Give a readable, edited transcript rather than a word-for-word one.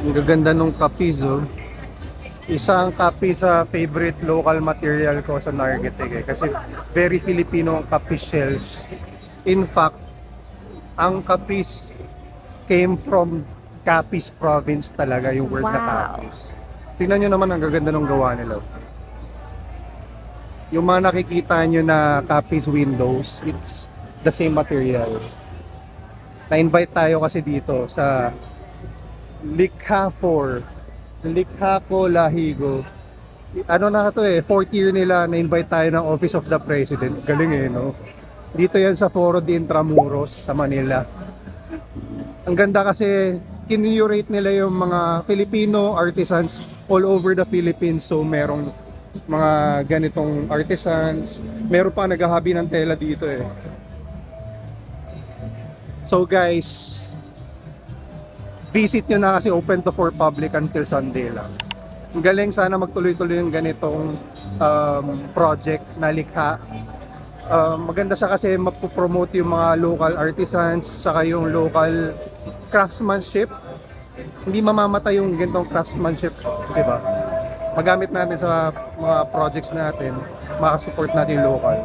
Ang gaganda nung kapis, oh. Isang kape sa favorite local material ko sa Nargete, kasi very Filipino ang kapis shells. In fact, ang kapis came from Capiz province talaga, yung word na Capiz. Tingnan nyo naman ang gaganda ng gawa nila. Yung mga nakikita nyo na Capiz windows, it's the same material. Na-invite tayo kasi dito sa Likha 4, Likha ko Lahigo. Ano na to eh, 4th year nila, na-invite tayo ng Office of the President. Galing eh, no? Dito yan sa Foro de Intramuros sa Manila. Ang ganda kasi kinurate nila yung mga Filipino artisans all over the Philippines. So merong mga ganitong artisans. Meron pa naghahabi ng tela dito eh. So guys, visit nyo na kasi open to for public until Sunday lang. Ang galing, sana magtuloy-tuloy yung ganitong project na likha. Maganda siya kasi mapopromote yung mga local artisans saka yung local craftsmanship. Hindi mamamatay yung ganitong craftsmanship, di ba? Magamit natin sa mga projects natin, makasupport natin yung local.